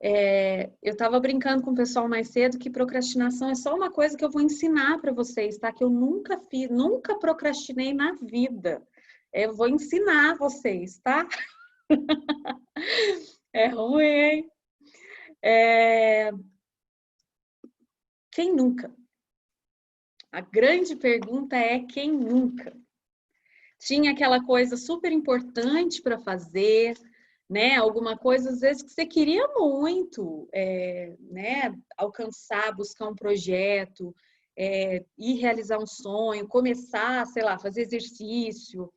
Eu estava brincando com o pessoal mais cedo que procrastinação é só uma coisa que eu vou ensinar para vocês, tá? Que eu nunca fiz, nunca procrastinei na vida. Eu vou ensinar vocês, tá? É ruim, hein? Quem nunca? A grande pergunta é quem nunca? Tinha aquela coisa super importante para fazer, né? Alguma coisa, às vezes, que você queria muito, né? Alcançar, buscar um projeto, ir realizar um sonho, começar, sei lá, fazer exercício,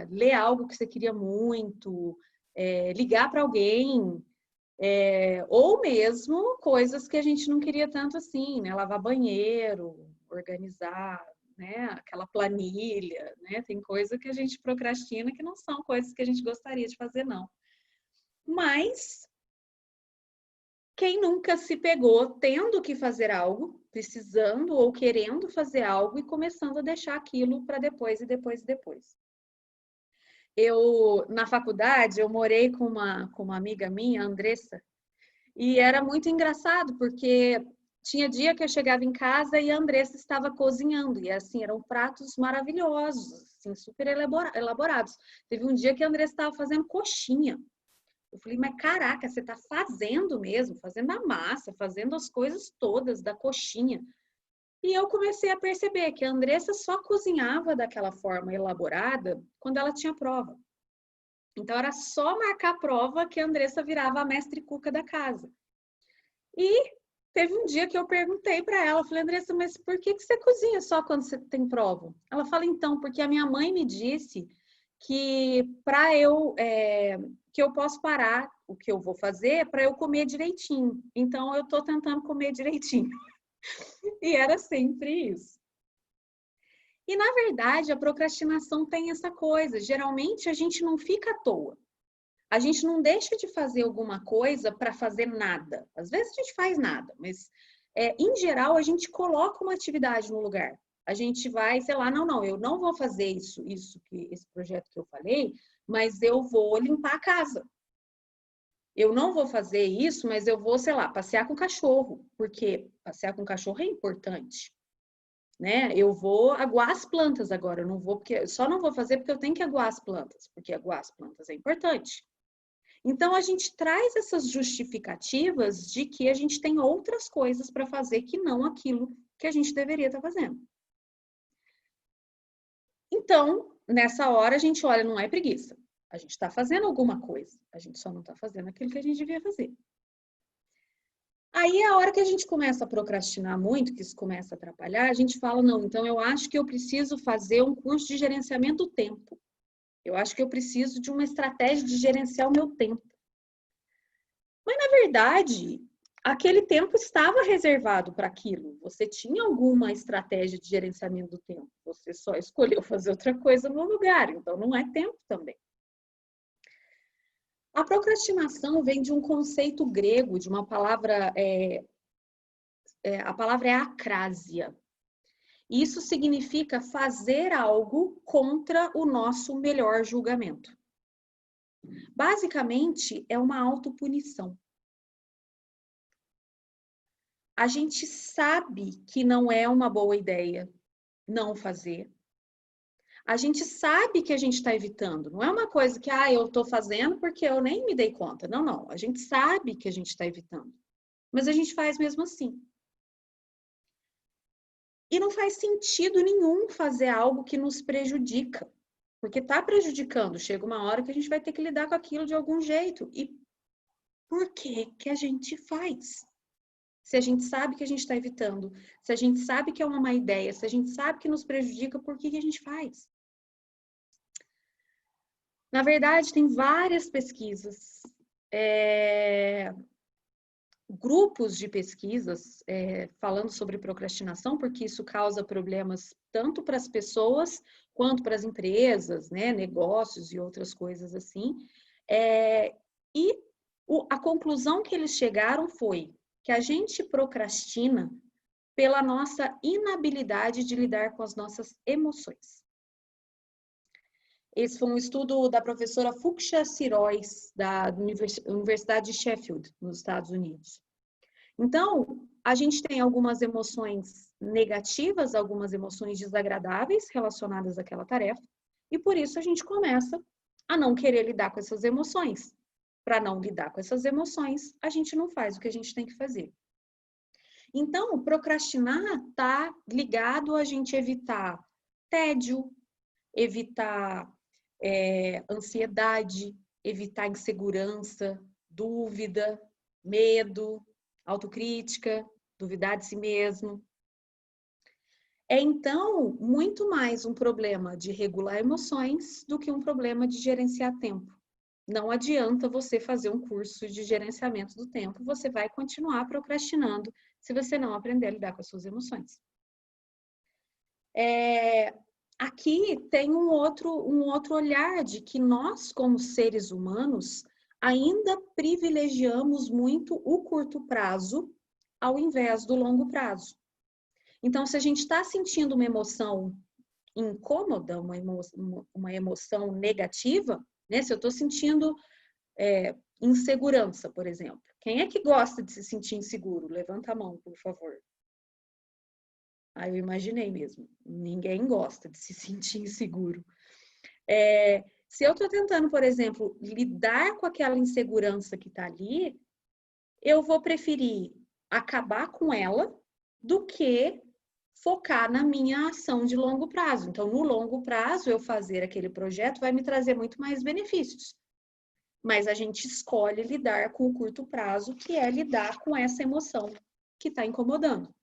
ler algo que você queria muito, ligar para alguém, ou mesmo coisas que a gente não queria tanto assim, né? Lavar banheiro, organizar, né? Aquela planilha, né? Tem coisa que a gente procrastina que não são coisas que a gente gostaria de fazer, não. Mas quem nunca se pegou tendo que fazer algo, precisando ou querendo fazer algo e começando a deixar aquilo para depois e depois e depois. Na faculdade, eu morei com uma amiga minha, a Andressa, e era muito engraçado, porque tinha dia que eu chegava em casa e a Andressa estava cozinhando, e assim, eram pratos maravilhosos, assim, super elaborados. Teve um dia que a Andressa estava fazendo coxinha. Eu falei, mas caraca, você está fazendo mesmo, fazendo a massa, fazendo as coisas todas da coxinha. E eu comecei a perceber que a Andressa só cozinhava daquela forma elaborada quando ela tinha prova. Então, era só marcar a prova que a Andressa virava a mestre cuca da casa. E teve um dia que eu perguntei para ela, falei, Andressa, mas por que você cozinha só quando você tem prova? Ela fala, então, porque a minha mãe me disse que que eu posso parar o que eu vou fazer para eu comer direitinho. Então, eu estou tentando comer direitinho. E era sempre isso. E, na verdade, a procrastinação tem essa coisa. Geralmente, a gente não fica à toa. A gente não deixa de fazer alguma coisa para fazer nada. Às vezes a gente faz nada, mas em geral a gente coloca uma atividade no lugar. A gente vai, sei lá, não, eu não vou fazer esse projeto que eu falei, mas eu vou limpar a casa. Eu não vou fazer isso, mas eu vou, sei lá, passear com o cachorro, porque passear com o cachorro é importante, né? Eu vou aguar as plantas agora, eu não vou porque só não vou fazer porque eu tenho que aguar as plantas, porque aguar as plantas é importante. Então, a gente traz essas justificativas de que a gente tem outras coisas para fazer que não aquilo que a gente deveria estar fazendo. Então, nessa hora, a gente olha, não é preguiça. A gente está fazendo alguma coisa, a gente só não está fazendo aquilo que a gente devia fazer. Aí, a hora que a gente começa a procrastinar muito, que isso começa a atrapalhar, a gente fala, não, então eu acho que eu preciso fazer um curso de gerenciamento do tempo. Eu acho que eu preciso de uma estratégia de gerenciar o meu tempo. Mas, na verdade, aquele tempo estava reservado para aquilo. Você tinha alguma estratégia de gerenciamento do tempo. Você só escolheu fazer outra coisa no lugar. Então, não é tempo também. A procrastinação vem de um conceito grego, de uma palavra... a palavra é acrásia. Isso significa fazer algo contra o nosso melhor julgamento. Basicamente, é uma autopunição. A gente sabe que não é uma boa ideia não fazer. A gente sabe que a gente está evitando. Não é uma coisa que, eu estou fazendo porque eu nem me dei conta. Não, não. A gente sabe que a gente está evitando. Mas a gente faz mesmo assim. E não faz sentido nenhum fazer algo que nos prejudica. Porque está prejudicando. Chega uma hora que a gente vai ter que lidar com aquilo de algum jeito. E por que que a gente faz? Se a gente sabe que a gente está evitando, se a gente sabe que é uma má ideia, se a gente sabe que nos prejudica, por que que a gente faz? Na verdade, tem várias pesquisas, grupos de pesquisas falando sobre procrastinação, porque isso causa problemas tanto para as pessoas quanto para as empresas, né, negócios e outras coisas assim. E a conclusão que eles chegaram foi que a gente procrastina pela nossa inabilidade de lidar com as nossas emoções. Esse foi um estudo da professora Fuchsia Sirois, da Universidade de Sheffield, nos Estados Unidos. Então, a gente tem algumas emoções negativas, algumas emoções desagradáveis relacionadas àquela tarefa, e por isso a gente começa a não querer lidar com essas emoções. Para não lidar com essas emoções, a gente não faz o que a gente tem que fazer. Então, procrastinar está ligado a gente evitar tédio, evitar ansiedade, evitar insegurança, dúvida, medo, autocrítica, duvidar de si mesmo. É, então, muito mais um problema de regular emoções do que um problema de gerenciar tempo. Não adianta você fazer um curso de gerenciamento do tempo, você vai continuar procrastinando se você não aprender a lidar com as suas emoções. Aqui tem um outro olhar de que nós, como seres humanos, ainda privilegiamos muito o curto prazo ao invés do longo prazo. Então, se a gente está sentindo uma emoção incômoda, uma emoção negativa, né? Se eu estou sentindo insegurança, por exemplo. Quem é que gosta de se sentir inseguro? Levanta a mão, por favor. Eu imaginei mesmo. Ninguém gosta de se sentir inseguro. Se eu estou tentando, por exemplo, lidar com aquela insegurança que está ali, eu vou preferir acabar com ela do que focar na minha ação de longo prazo. Então, no longo prazo, eu fazer aquele projeto vai me trazer muito mais benefícios. Mas a gente escolhe lidar com o curto prazo, que é lidar com essa emoção que está incomodando.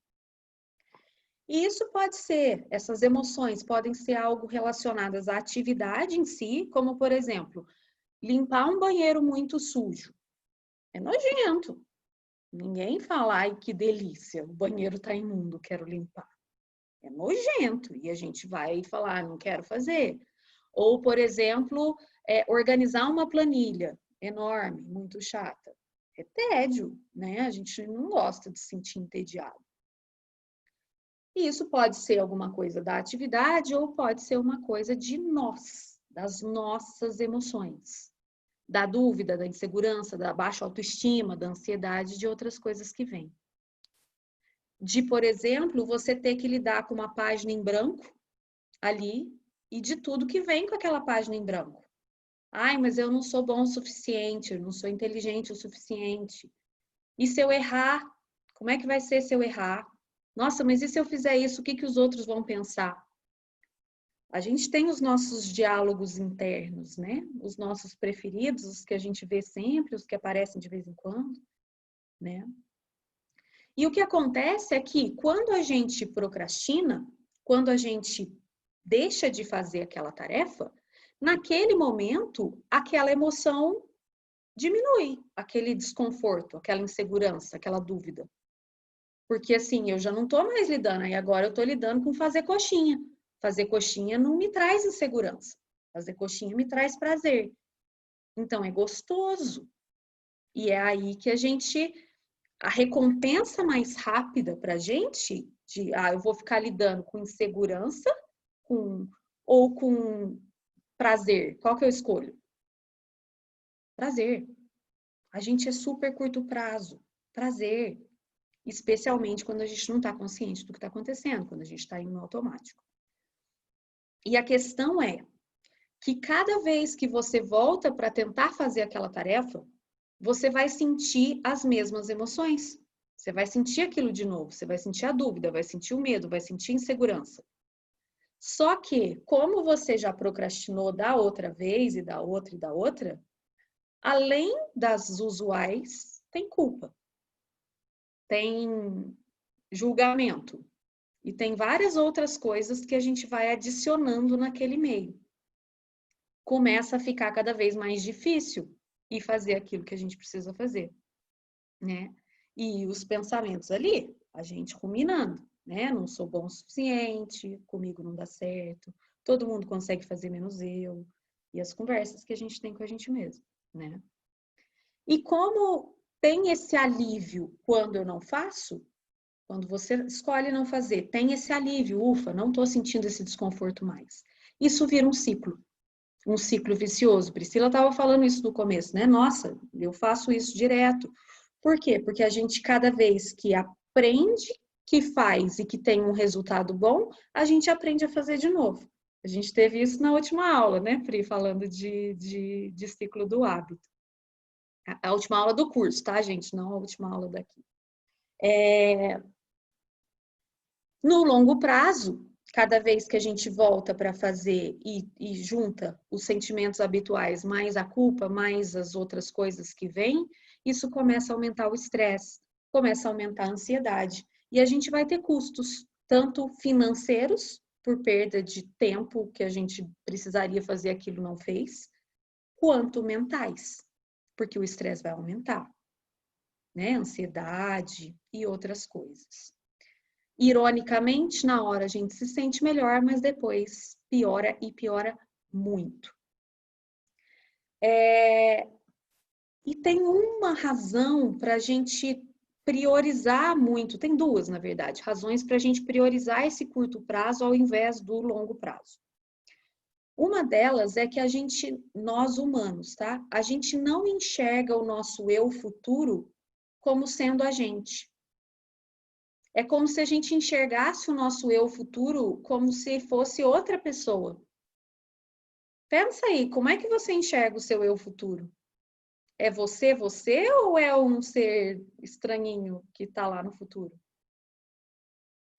E isso pode ser, essas emoções podem ser algo relacionadas à atividade em si, como, por exemplo, limpar um banheiro muito sujo. É nojento. Ninguém fala, ai, que delícia, o banheiro está imundo, quero limpar. É nojento e a gente vai falar, não quero fazer. Ou, por exemplo, organizar uma planilha enorme, muito chata. É tédio, né? A gente não gosta de se sentir entediado. E isso pode ser alguma coisa da atividade ou pode ser uma coisa de nós, das nossas emoções. Da dúvida, da insegurança, da baixa autoestima, da ansiedade, de outras coisas que vêm. De, por exemplo, você ter que lidar com uma página em branco ali e de tudo que vem com aquela página em branco. Ai, mas eu não sou bom o suficiente, eu não sou inteligente o suficiente. E se eu errar? Como é que vai ser se eu errar? Nossa, mas e se eu fizer isso, o que os outros vão pensar? A gente tem os nossos diálogos internos, né? Os nossos preferidos, os que a gente vê sempre, os que aparecem de vez em quando, né? E o que acontece é que quando a gente procrastina, quando a gente deixa de fazer aquela tarefa, naquele momento, aquela emoção diminui, aquele desconforto, aquela insegurança, aquela dúvida. Porque assim, eu já não estou mais lidando, aí agora eu estou lidando com fazer coxinha. Fazer coxinha não me traz insegurança. Fazer coxinha me traz prazer. Então é gostoso. E é aí que a recompensa mais rápida para a gente, eu vou ficar lidando com insegurança ou com prazer. Qual que eu escolho? Prazer. A gente é super curto prazo. Prazer. Especialmente quando a gente não está consciente do que está acontecendo, quando a gente está indo no automático. E a questão é que cada vez que você volta para tentar fazer aquela tarefa, você vai sentir as mesmas emoções. Você vai sentir aquilo de novo, você vai sentir a dúvida, vai sentir o medo, vai sentir a insegurança. Só que, como você já procrastinou da outra vez e da outra, além das usuais, tem culpa, tem julgamento e tem várias outras coisas que a gente vai adicionando naquele meio. Começa a ficar cada vez mais difícil e fazer aquilo que a gente precisa fazer, né? E os pensamentos ali, a gente ruminando, né? Não sou bom o suficiente, comigo não dá certo, todo mundo consegue fazer menos eu, e as conversas que a gente tem com a gente mesmo, né? E como tem esse alívio quando eu não faço, quando você escolhe não fazer, tem esse alívio, ufa, não estou sentindo esse desconforto mais. Isso vira um ciclo. um ciclo vicioso. Priscila estava falando isso no começo, né? Nossa, eu faço isso direto. Por quê? Porque a gente, cada vez que aprende, que faz e que tem um resultado bom, a gente aprende a fazer de novo. A gente teve isso na última aula, né, Pri, falando de ciclo do hábito. A última aula do curso, tá, gente? Não a última aula daqui. No longo prazo, cada vez que a gente volta para fazer e junta os sentimentos habituais, mais a culpa, mais as outras coisas que vêm, isso começa a aumentar o estresse, começa a aumentar a ansiedade. E a gente vai ter custos, tanto financeiros, por perda de tempo que a gente precisaria fazer aquilo não fez, quanto mentais, porque o estresse vai aumentar, né? Ansiedade e outras coisas. Ironicamente, na hora a gente se sente melhor, mas depois piora e piora muito. E tem uma razão para a gente priorizar muito, tem duas, na verdade, razões para a gente priorizar esse curto prazo ao invés do longo prazo. Uma delas é que nós humanos, tá? A gente não enxerga o nosso eu futuro como sendo a gente. É como se a gente enxergasse o nosso eu futuro como se fosse outra pessoa. Pensa aí, como é que você enxerga o seu eu futuro? É você ou é um ser estranhinho que está lá no futuro?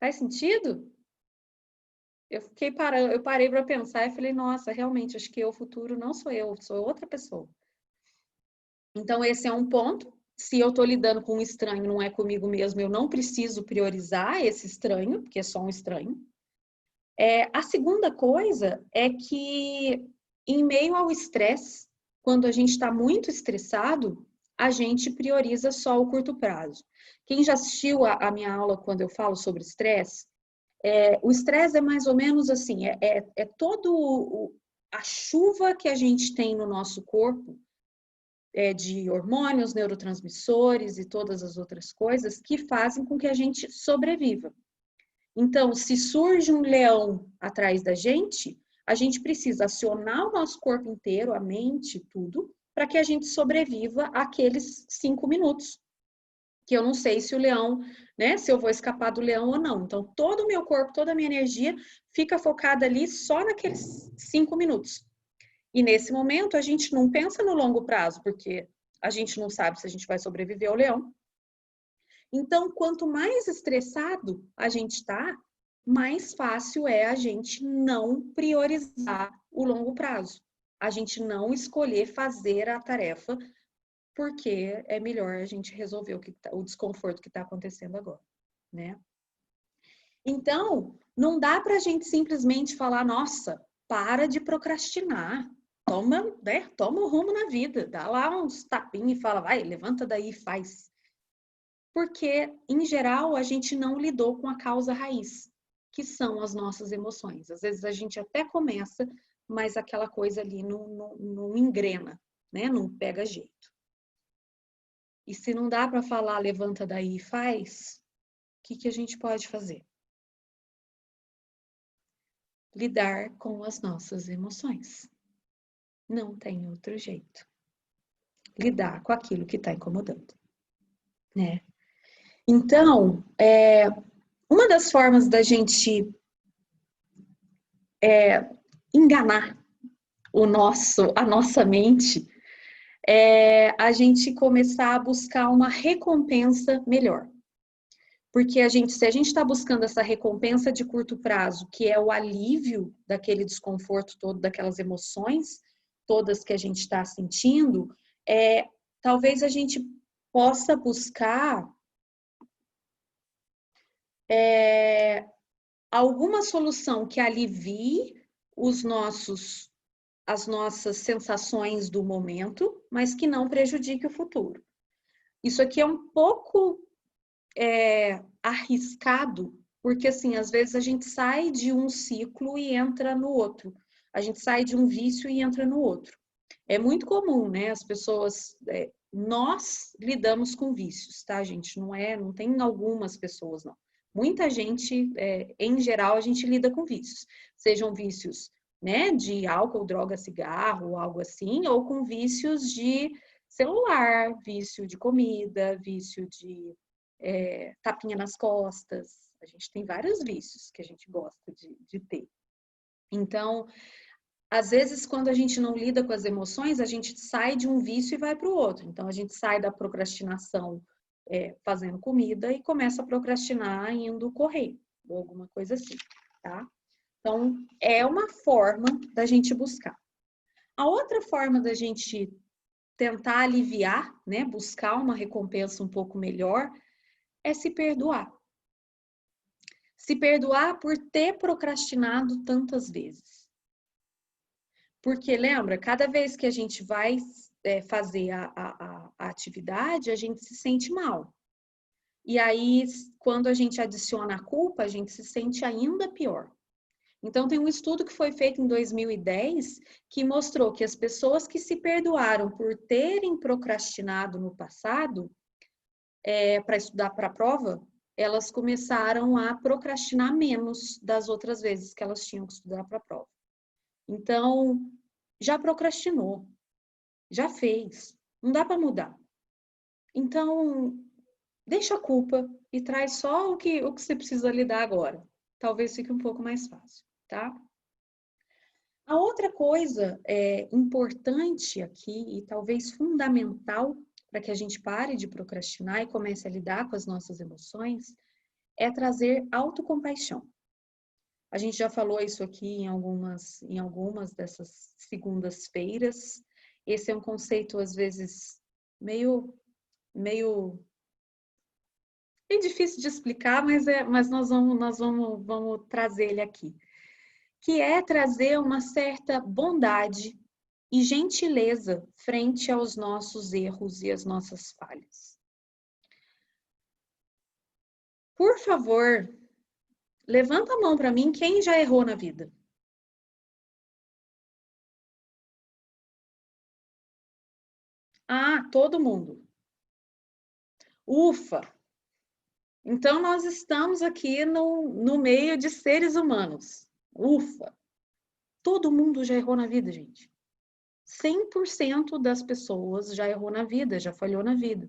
Faz sentido? Eu parei para pensar e falei, nossa, realmente, acho que eu futuro não sou eu, sou outra pessoa. Então, esse é um ponto. Se eu estou lidando com um estranho, não é comigo mesmo, eu não preciso priorizar esse estranho, porque é só um estranho. A segunda coisa é que, em meio ao estresse, quando a gente está muito estressado, a gente prioriza só o curto prazo. Quem já assistiu a minha aula quando eu falo sobre estresse, o estresse é mais ou menos assim, todo a chuva que a gente tem no nosso corpo, de hormônios, neurotransmissores e todas as outras coisas que fazem com que a gente sobreviva. Então, se surge um leão atrás da gente, a gente precisa acionar o nosso corpo inteiro, a mente, tudo, para que a gente sobreviva aqueles 5 minutos. Que eu não sei se o leão, né, se eu vou escapar do leão ou não. Então, todo o meu corpo, toda a minha energia fica focada ali só naqueles 5 minutos. E nesse momento, a gente não pensa no longo prazo, porque a gente não sabe se a gente vai sobreviver ao leão. Então, quanto mais estressado a gente está, mais fácil é a gente não priorizar o longo prazo. A gente não escolher fazer a tarefa, porque é melhor a gente resolver o desconforto que está acontecendo agora, né? Então, não dá para a gente simplesmente falar, nossa, para de procrastinar. Toma, né? Toma o rumo na vida, dá lá uns tapinhos e fala, vai, levanta daí e faz. Porque, em geral, a gente não lidou com a causa raiz, que são as nossas emoções. Às vezes a gente até começa, mas aquela coisa ali não engrena, né? Não pega jeito. E se não dá para falar, levanta daí e faz, o que a gente pode fazer? Lidar com as nossas emoções. Não tem outro jeito. Lidar com aquilo que está incomodando, né? Então, uma das formas da gente enganar a nossa mente é a gente começar a buscar uma recompensa melhor. Porque se a gente está buscando essa recompensa de curto prazo, que é o alívio daquele desconforto todo, daquelas emoções todas que a gente está sentindo, talvez a gente possa buscar alguma solução que alivie as nossas sensações do momento, mas que não prejudique o futuro. Isso aqui é um pouco arriscado, porque assim, às vezes a gente sai de um ciclo e entra no outro. A gente sai de um vício e entra no outro. É muito comum, né? As pessoas, nós lidamos com vícios, tá, gente? Não tem algumas pessoas, não. Muita gente, em geral, a gente lida com vícios. Sejam vícios né, de álcool, droga, cigarro, algo assim, ou com vícios de celular, vício de comida, vício de tapinha nas costas. A gente tem vários vícios que a gente gosta de ter. Então, às vezes, quando a gente não lida com as emoções, a gente sai de um vício e vai para o outro. Então, a gente sai da procrastinação fazendo comida e começa a procrastinar indo correr, ou alguma coisa assim, tá? Então, é uma forma da gente buscar. A outra forma da gente tentar aliviar, né, buscar uma recompensa um pouco melhor, é se perdoar. Se perdoar por ter procrastinado tantas vezes. Porque, lembra, cada vez que a gente vai fazer a atividade, a gente se sente mal. E aí, quando a gente adiciona a culpa, a gente se sente ainda pior. Então, tem um estudo que foi feito em 2010 que mostrou que as pessoas que se perdoaram por terem procrastinado no passado para estudar para a prova, elas começaram a procrastinar menos das outras vezes que elas tinham que estudar para a prova. Então, já procrastinou, já fez, não dá para mudar. Então, deixa a culpa e traz só o que você precisa lidar agora. Talvez fique um pouco mais fácil, tá? A outra coisa importante aqui e talvez fundamental para que a gente pare de procrastinar e comece a lidar com as nossas emoções é trazer autocompaixão. A gente já falou isso aqui em algumas dessas segundas-feiras. Esse é um conceito, às vezes, meio difícil de explicar, mas nós vamos trazer ele aqui. Que é trazer uma certa bondade e gentileza frente aos nossos erros e às nossas falhas. Por favor, levanta a mão para mim quem já errou na vida. Ah, todo mundo. Ufa! Então, nós estamos aqui no meio de seres humanos. Ufa! Todo mundo já errou na vida, gente. 100% das pessoas já errou na vida, já falhou na vida.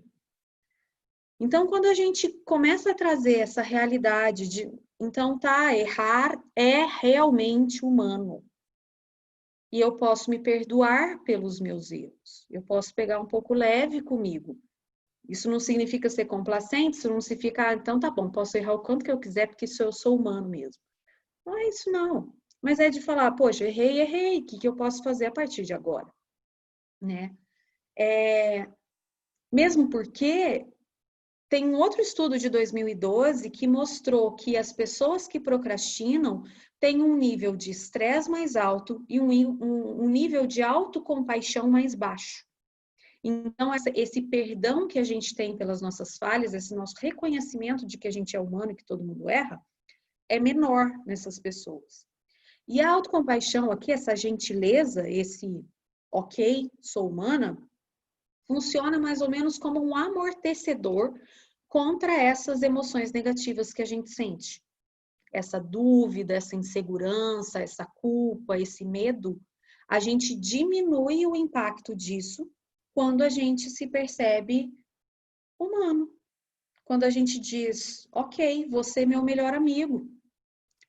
Então, quando a gente começa a trazer essa realidade de, então, tá, errar é realmente humano. E eu posso me perdoar pelos meus erros. Eu posso pegar um pouco leve comigo. Isso não significa ser complacente, isso não significa, então tá bom, posso errar o quanto que eu quiser, porque isso eu sou humano mesmo. Não é isso, não. Mas é de falar, poxa, errei, o que eu posso fazer a partir de agora? Né? Mesmo porque tem um outro estudo de 2012 que mostrou que as pessoas que procrastinam têm um nível de estresse mais alto e um nível de autocompaixão mais baixo. Então, esse perdão que a gente tem pelas nossas falhas, esse nosso reconhecimento de que a gente é humano e que todo mundo erra, é menor nessas pessoas. E a autocompaixão aqui, essa gentileza, esse ok, sou humana, funciona mais ou menos como um amortecedor contra essas emoções negativas que a gente sente. Essa dúvida, essa insegurança, essa culpa, esse medo, a gente diminui o impacto disso quando a gente se percebe humano. Quando a gente diz, ok, você é meu melhor amigo.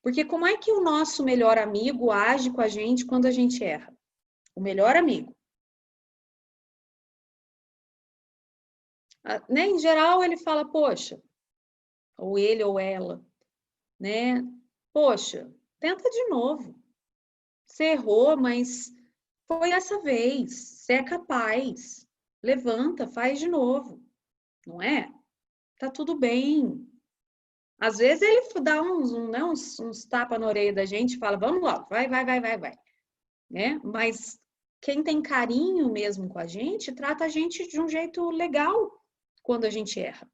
Porque como é que o nosso melhor amigo age com a gente quando a gente erra? O melhor amigo. Né? Em geral, ele fala, poxa, ou ele ou ela, né? Poxa, tenta de novo. Você errou, mas foi essa vez. Você é capaz. Levanta, faz de novo. Não é? Tá tudo bem. Às vezes ele dá uns tapas na orelha da gente e fala, vamos lá, vai. Né? Mas quem tem carinho mesmo com a gente, trata a gente de um jeito legal quando a gente erra.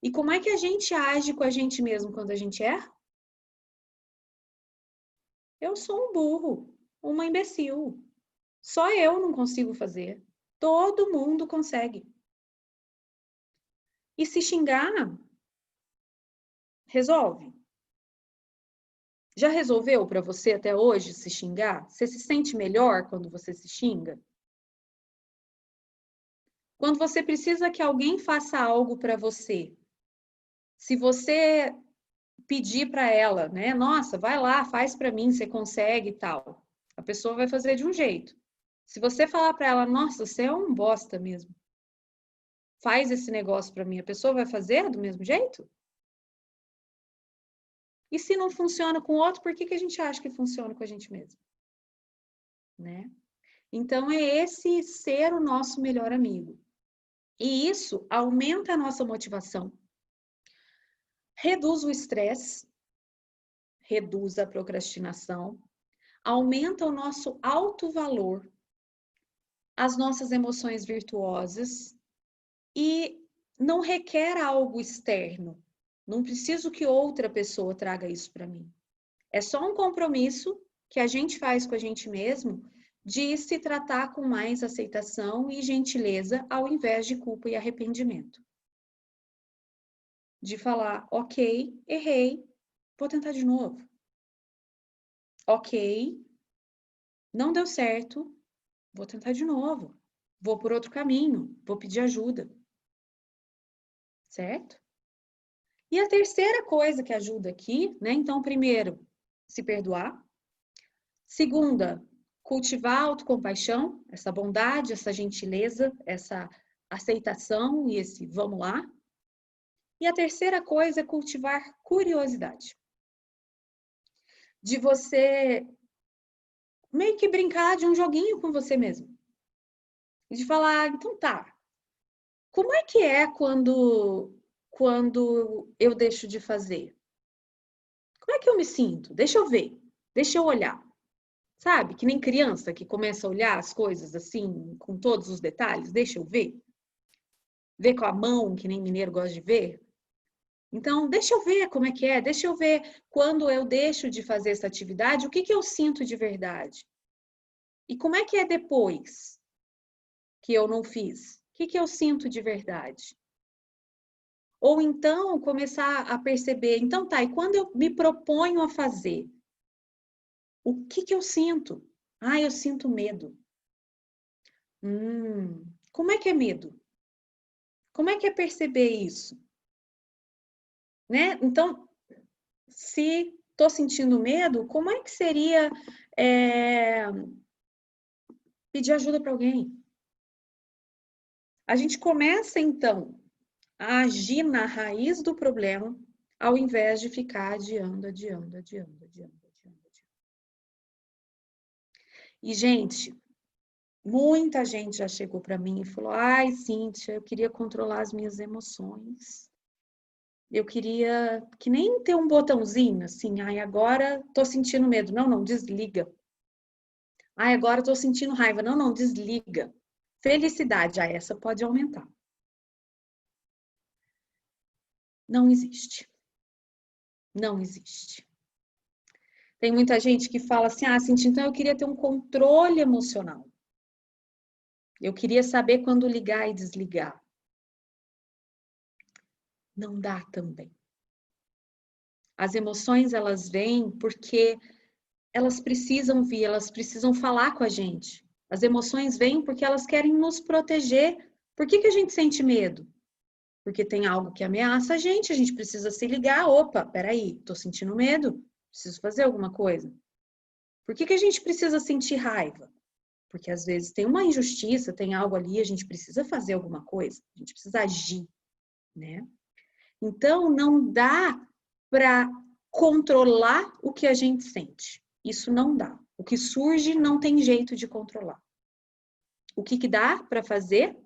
E como é que a gente age com a gente mesmo quando a gente erra? Eu sou um burro, uma imbecil. Só eu não consigo fazer. Todo mundo consegue. E se xingar, resolve. Já resolveu para você até hoje se xingar? Você se sente melhor quando você se xinga? Quando você precisa que alguém faça algo para você, se você pedir para ela, né? Nossa, vai lá, faz para mim, você consegue e tal. A pessoa vai fazer de um jeito. Se você falar para ela, nossa, você é um bosta mesmo. Faz esse negócio para mim, a pessoa vai fazer do mesmo jeito? E se não funciona com o outro, por que que a gente acha que funciona com a gente mesmo? Né? Então, é esse ser o nosso melhor amigo. E isso aumenta a nossa motivação, reduz o estresse, reduz a procrastinação, aumenta o nosso alto valor, as nossas emoções virtuosas e não requer algo externo. Não preciso que outra pessoa traga isso para mim. É só um compromisso que a gente faz com a gente mesmo de se tratar com mais aceitação e gentileza ao invés de culpa e arrependimento. De falar, ok, errei, vou tentar de novo. Ok, não deu certo, vou tentar de novo. Vou por outro caminho, vou pedir ajuda. Certo? E a terceira coisa que ajuda aqui, né? Então, primeiro, se perdoar. Segunda, cultivar a autocompaixão, essa bondade, essa gentileza, essa aceitação e esse vamos lá. E a terceira coisa é cultivar curiosidade. De você meio que brincar de um joguinho com você mesmo. E de falar, então tá, como é que é quando eu deixo de fazer? Como é que eu me sinto? Deixa eu ver, deixa eu olhar. Sabe? Que nem criança que começa a olhar as coisas assim, com todos os detalhes, deixa eu ver. Ver com a mão, que nem mineiro gosta de ver. Então, deixa eu ver como é, deixa eu ver quando eu deixo de fazer essa atividade, o que que eu sinto de verdade. E como é que é depois que eu não fiz? O que que eu sinto de verdade? Ou então, começar a perceber, então tá, e quando eu me proponho a fazer, o que que eu sinto? Ah, eu sinto medo. Como é que é medo? Como é que é perceber isso? Né? Então, se estou sentindo medo, como é que seria pedir ajuda para alguém? A gente começa, então, a agir na raiz do problema, ao invés de ficar adiando. E, gente, muita gente já chegou para mim e falou, ai, Cíntia, eu queria controlar as minhas emoções. Eu queria que nem ter um botãozinho assim, ai, agora tô sentindo medo. Não, não, desliga. Ai, agora tô sentindo raiva. Não, não, desliga. Felicidade, essa pode aumentar. Não existe. Não existe. Tem muita gente que fala assim, Cintia, então eu queria ter um controle emocional. Eu queria saber quando ligar e desligar. Não dá também. As emoções, elas vêm porque elas precisam vir, elas precisam falar com a gente. As emoções vêm porque elas querem nos proteger. Por que a gente sente medo? Porque tem algo que ameaça a gente precisa se ligar. Opa, peraí, tô sentindo medo, preciso fazer alguma coisa. Por que a gente precisa sentir raiva? Porque às vezes tem uma injustiça, tem algo ali, a gente precisa fazer alguma coisa, a gente precisa agir, né? Então, não dá para controlar o que a gente sente. Isso não dá. O que surge não tem jeito de controlar. O que dá para fazer?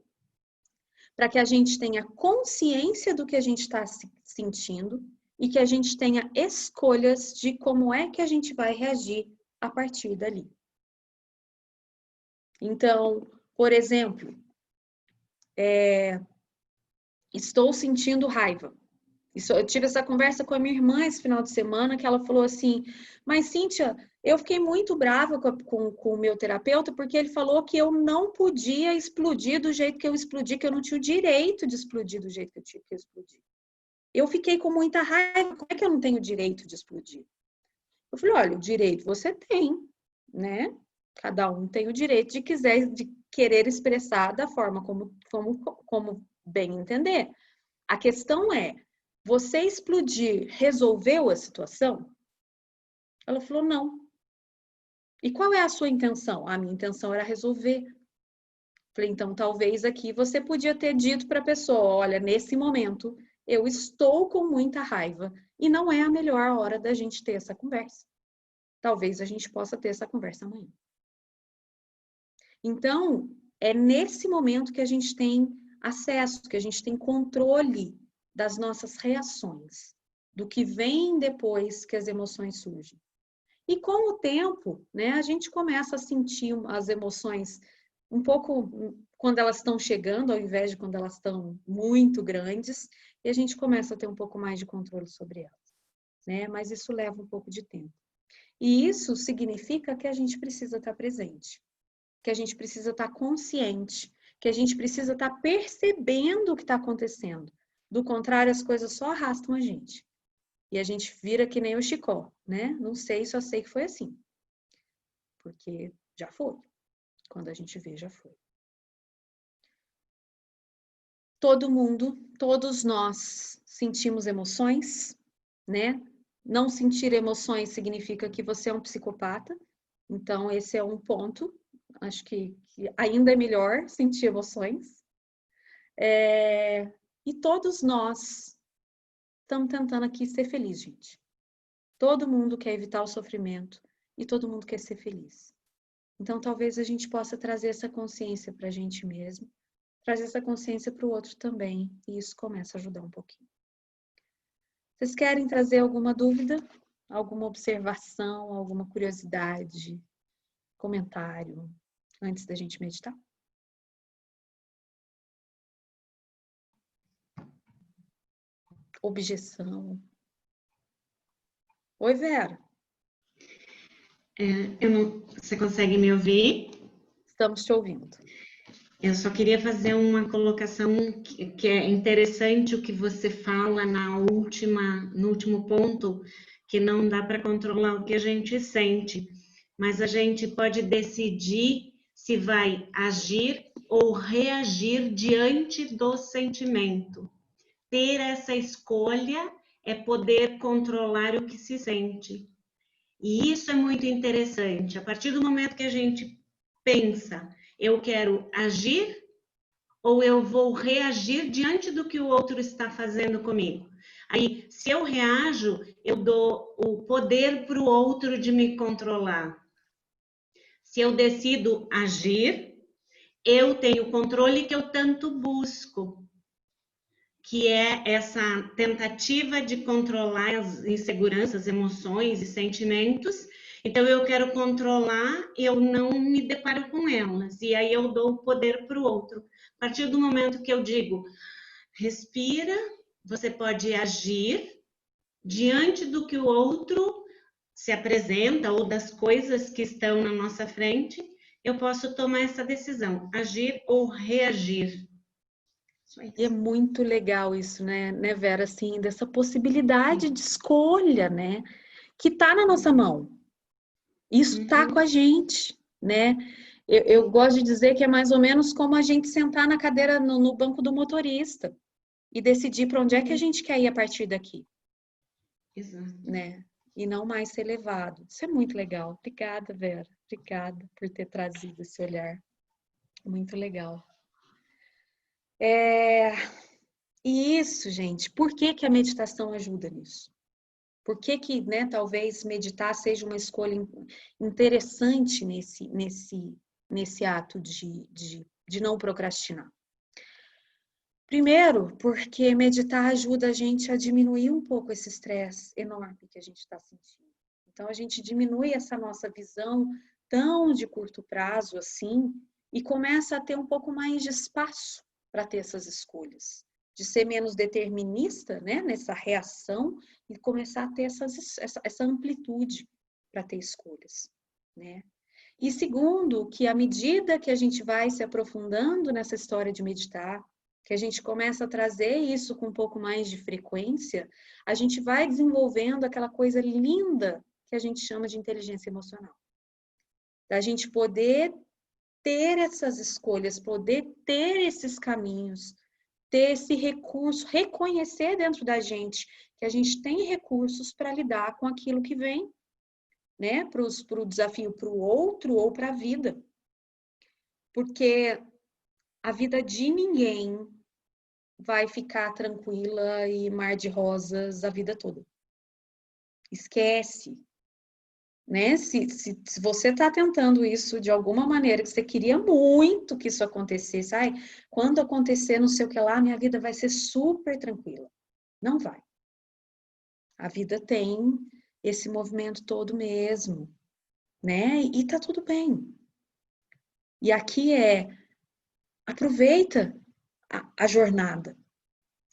Para que a gente tenha consciência do que a gente está sentindo e que a gente tenha escolhas de como é que a gente vai reagir a partir dali. Então, por exemplo, estou sentindo raiva. Eu tive essa conversa com a minha irmã esse final de semana, que ela falou assim, mas Cíntia, eu fiquei muito brava com o meu terapeuta, porque ele falou que eu não podia explodir do jeito que eu explodi, que eu não tinha o direito de explodir do jeito que eu explodi. Eu fiquei com muita raiva, como é que eu não tenho o direito de explodir? Eu falei, olha, o direito você tem, né? Cada um tem o direito de querer expressar da forma como bem entender. A questão é, você explodir resolveu a situação? Ela falou, não. E qual é a sua intenção? A minha intenção era resolver. Falei, então talvez aqui você podia ter dito para a pessoa, olha, nesse momento eu estou com muita raiva e não é a melhor hora da gente ter essa conversa. Talvez a gente possa ter essa conversa amanhã. Então, é nesse momento que a gente tem acesso, que a gente tem controle das nossas reações, do que vem depois que as emoções surgem. E com o tempo, né, a gente começa a sentir as emoções um pouco quando elas estão chegando, ao invés de quando elas estão muito grandes, e a gente começa a ter um pouco mais de controle sobre elas, né? Mas isso leva um pouco de tempo. E isso significa que a gente precisa estar presente, que a gente precisa estar consciente, que a gente precisa estar percebendo o que está acontecendo. Do contrário, as coisas só arrastam a gente. E a gente vira que nem o Chicó, né? Não sei, só sei que foi assim. Porque já foi. Quando a gente vê, já foi. Todo mundo, todos nós sentimos emoções, né? Não sentir emoções significa que você é um psicopata. Então, esse é um ponto. Acho que ainda é melhor sentir emoções. E todos nós estamos tentando aqui ser feliz, gente. Todo mundo quer evitar o sofrimento e todo mundo quer ser feliz. Então, talvez a gente possa trazer essa consciência para a gente mesmo, trazer essa consciência para o outro também, e isso começa a ajudar um pouquinho. Vocês querem trazer alguma dúvida? Alguma observação, alguma curiosidade, comentário, antes da gente meditar? Objeção. Oi, Vera. Você consegue me ouvir? Estamos te ouvindo. Eu só queria fazer uma colocação que é interessante o que você fala no último ponto, que não dá para controlar o que a gente sente, mas a gente pode decidir se vai agir ou reagir diante do sentimento. Ter essa escolha é poder controlar o que se sente. E isso é muito interessante. A partir do momento que a gente pensa, eu quero agir ou eu vou reagir diante do que o outro está fazendo comigo. Aí, se eu reajo, eu dou o poder para o outro de me controlar. Se eu decido agir, eu tenho o controle que eu tanto busco, que é essa tentativa de controlar as inseguranças, emoções e sentimentos. Então, eu quero controlar, eu não me deparo com elas. E aí eu dou o poder para o outro. A partir do momento que eu digo, respira, você pode agir diante do que o outro se apresenta ou das coisas que estão na nossa frente, eu posso tomar essa decisão, agir ou reagir. E é muito legal isso, né, Vera, assim, dessa possibilidade de escolha, né, que tá na nossa mão. Isso tá com a gente, né? Eu gosto de dizer que é mais ou menos como a gente sentar na cadeira, no banco do motorista e decidir para onde é que a gente quer ir a partir daqui. Exato. Né? E não mais ser levado. Isso é muito legal. Obrigada, Vera. Obrigada por ter trazido esse olhar. Muito legal. E isso, gente, por que que a meditação ajuda nisso? Por que que, né, talvez meditar seja uma escolha interessante nesse ato de não procrastinar? Primeiro, porque meditar ajuda a gente a diminuir um pouco esse estresse enorme que a gente está sentindo. Então, a gente diminui essa nossa visão tão de curto prazo assim e começa a ter um pouco mais de espaço para ter essas escolhas. De ser menos determinista, né, nessa reação e começar a ter essa amplitude para ter escolhas, né? E segundo, que à medida que a gente vai se aprofundando nessa história de meditar, que a gente começa a trazer isso com um pouco mais de frequência, a gente vai desenvolvendo aquela coisa linda que a gente chama de inteligência emocional. Da gente poder ter essas escolhas, poder ter esses caminhos, ter esse recurso, reconhecer dentro da gente que a gente tem recursos para lidar com aquilo que vem, né? Para o desafio para o outro ou para a vida. Porque a vida de ninguém vai ficar tranquila e mar de rosas a vida toda. Esquece. Né? Se você está tentando isso de alguma maneira, que você queria muito que isso acontecesse, ai, quando acontecer não sei o que lá, minha vida vai ser super tranquila. Não vai. A vida tem esse movimento todo mesmo, né? E tá tudo bem. E aqui aproveita a jornada.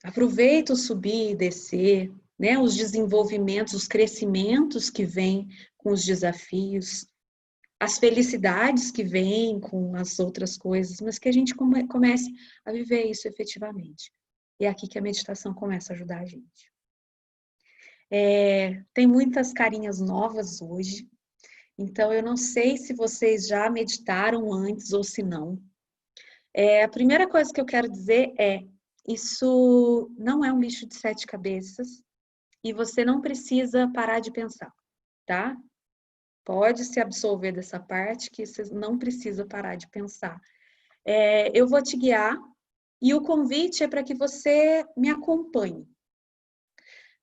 Aproveita o subir e descer, né? Os desenvolvimentos, os crescimentos que vêm com os desafios, as felicidades que vêm com as outras coisas, mas que a gente comece a viver isso efetivamente. E é aqui que a meditação começa a ajudar a gente. Tem muitas carinhas novas hoje, então eu não sei se vocês já meditaram antes ou se não. A primeira coisa que eu quero dizer isso não é um bicho de 7 cabeças e você não precisa parar de pensar, tá? Pode se absolver dessa parte que você não precisa parar de pensar. Eu vou te guiar e o convite é para que você me acompanhe.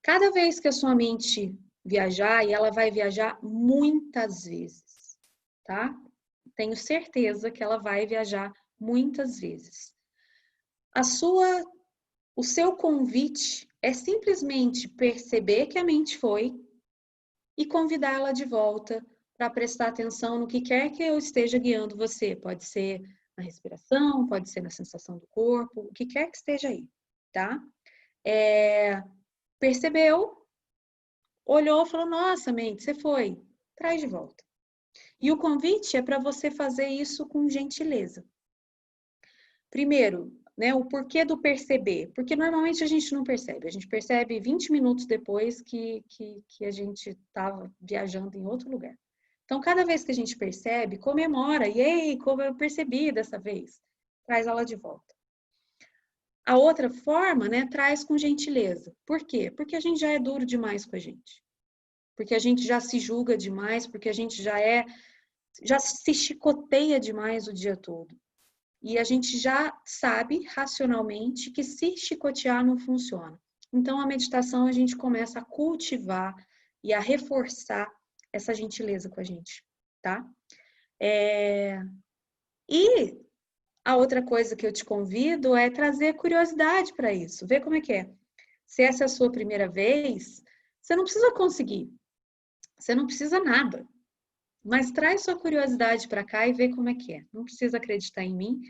Cada vez que a sua mente viajar, e ela vai viajar muitas vezes, tá? Tenho certeza que ela vai viajar muitas vezes. O seu convite é simplesmente perceber que a mente foi e convidá-la de volta para prestar atenção no que quer que eu esteja guiando você. Pode ser na respiração, pode ser na sensação do corpo, o que quer que esteja aí, tá? Percebeu, olhou, falou, nossa, mente, você foi, traz de volta. E o convite é para você fazer isso com gentileza. Primeiro, né, o porquê do perceber. Porque normalmente a gente não percebe. A gente percebe 20 minutos depois que a gente estava viajando em outro lugar. Então, cada vez que a gente percebe, comemora. E aí, como eu percebi dessa vez? Traz ela de volta. A outra forma, né, traz com gentileza. Por quê? Porque a gente já é duro demais com a gente. Porque a gente já se julga demais, porque a gente já se chicoteia demais o dia todo. E a gente já sabe racionalmente que se chicotear não funciona. Então, a meditação a gente começa a cultivar e a reforçar essa gentileza com a gente, tá? E a outra coisa que eu te convido é trazer curiosidade para isso, ver como é que é. Se essa é a sua primeira vez, você não precisa conseguir, você não precisa nada. Mas traz sua curiosidade para cá e vê como é que é. Não precisa acreditar em mim,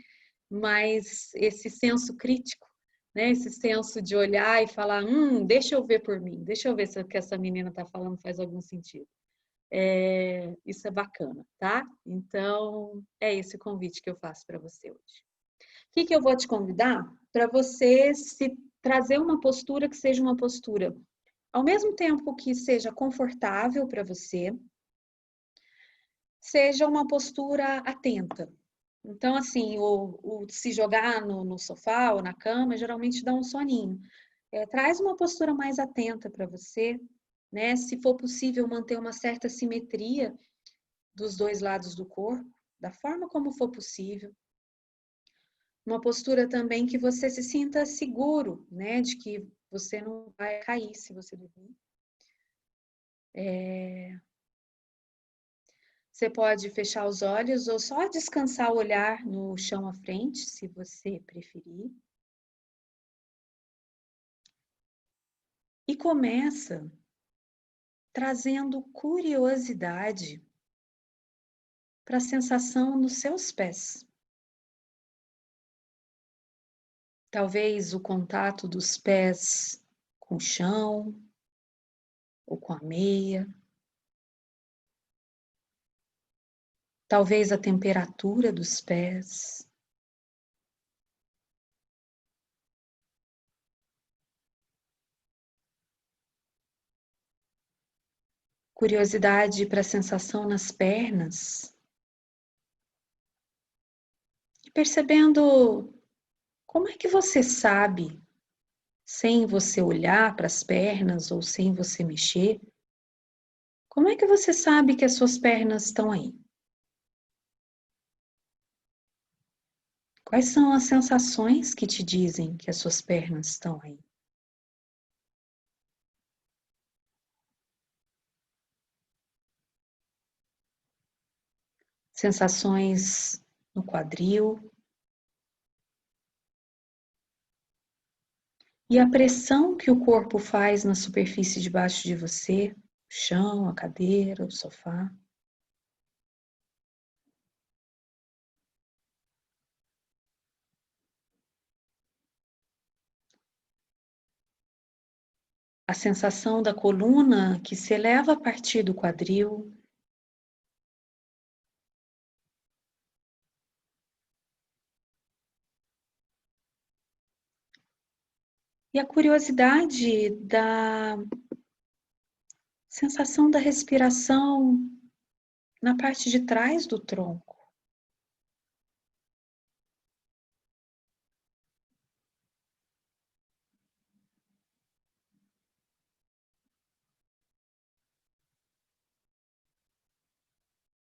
mas esse senso crítico, né? Esse senso de olhar e falar, deixa eu ver por mim, deixa eu ver se o que essa menina está falando faz algum sentido. Isso é bacana, tá? Então, é esse o convite que eu faço para você hoje. O que eu vou te convidar? Para você se trazer uma postura que seja uma postura, ao mesmo tempo que seja confortável para você, seja uma postura atenta. Então, assim, o se jogar no sofá ou na cama geralmente dá um soninho. Traz uma postura mais atenta para você, né? Se for possível, manter uma certa simetria dos dois lados do corpo, da forma como for possível. Uma postura também que você se sinta seguro, né? De que você não vai cair se você dormir. Você pode fechar os olhos ou só descansar o olhar no chão à frente, se você preferir. E começa trazendo curiosidade para a sensação nos seus pés. Talvez o contato dos pés com o chão ou com a meia. Talvez a temperatura dos pés. curiosidade para a sensação nas pernas, e percebendo como é que você sabe, sem você olhar para as pernas ou sem você mexer, como é que você sabe que as suas pernas estão aí? Quais são as sensações que te dizem que as suas pernas estão aí? Sensações no quadril e a pressão que o corpo faz na superfície debaixo de você, o chão, a cadeira, o sofá. A sensação da coluna que se eleva a partir do quadril. E a curiosidade da sensação da respiração na parte de trás do tronco.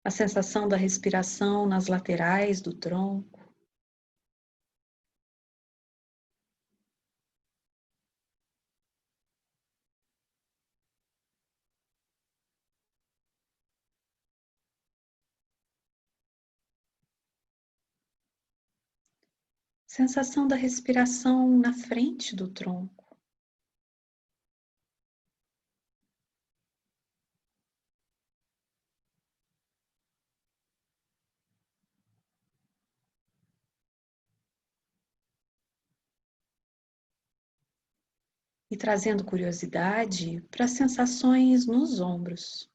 A sensação da respiração nas laterais do tronco. Sensação da respiração na frente do tronco. E trazendo curiosidade para as sensações nos ombros.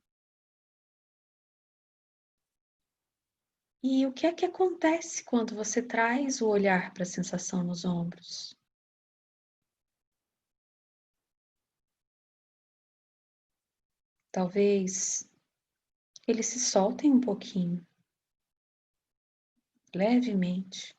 E o que é que acontece quando você traz o olhar para a sensação nos ombros? Talvez eles se soltem um pouquinho, levemente.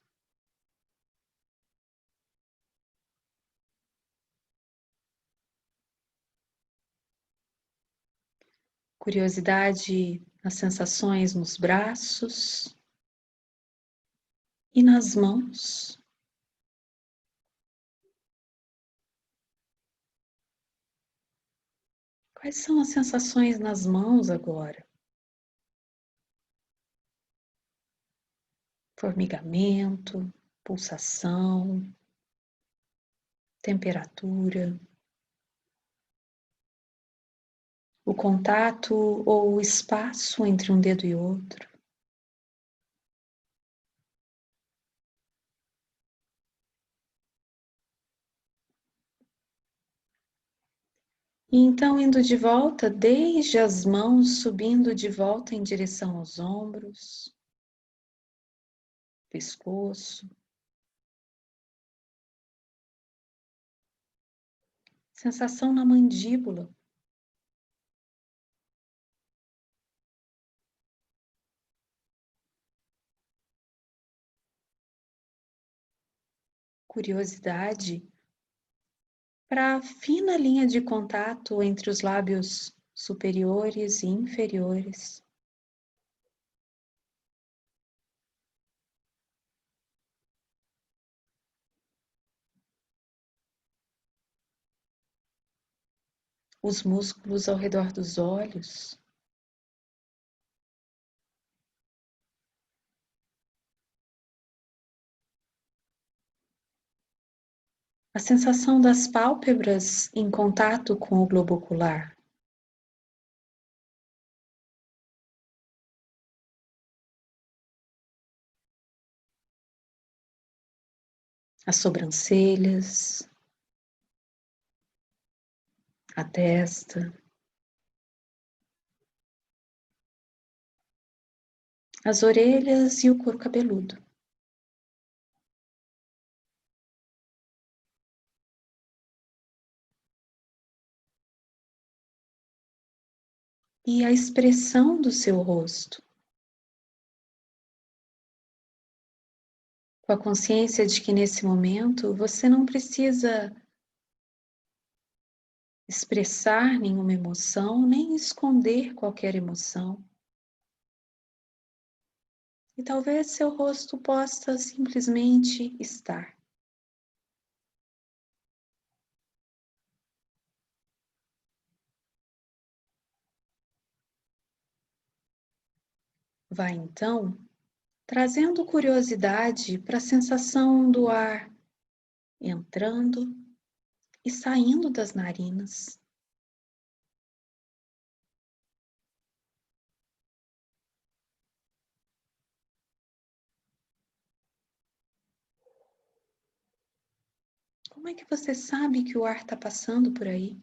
Curiosidade nas sensações nos braços e nas mãos. Quais são as sensações nas mãos agora? Formigamento, pulsação, temperatura, o contato ou o espaço entre um dedo e outro. E então indo de volta, desde as mãos, subindo de volta em direção aos ombros, pescoço. Sensação na mandíbula. Curiosidade para a fina linha de contato entre os lábios superiores e inferiores. Os músculos ao redor dos olhos. A sensação das pálpebras em contato com o globo ocular. As sobrancelhas, a testa, as orelhas e o couro cabeludo. e a expressão do seu rosto, com a consciência de que nesse momento você não precisa expressar nenhuma emoção, nem esconder qualquer emoção. E talvez seu rosto possa simplesmente estar. Vai então trazendo curiosidade para a sensação do ar entrando e saindo das narinas. Como é que você sabe que o ar está passando por aí?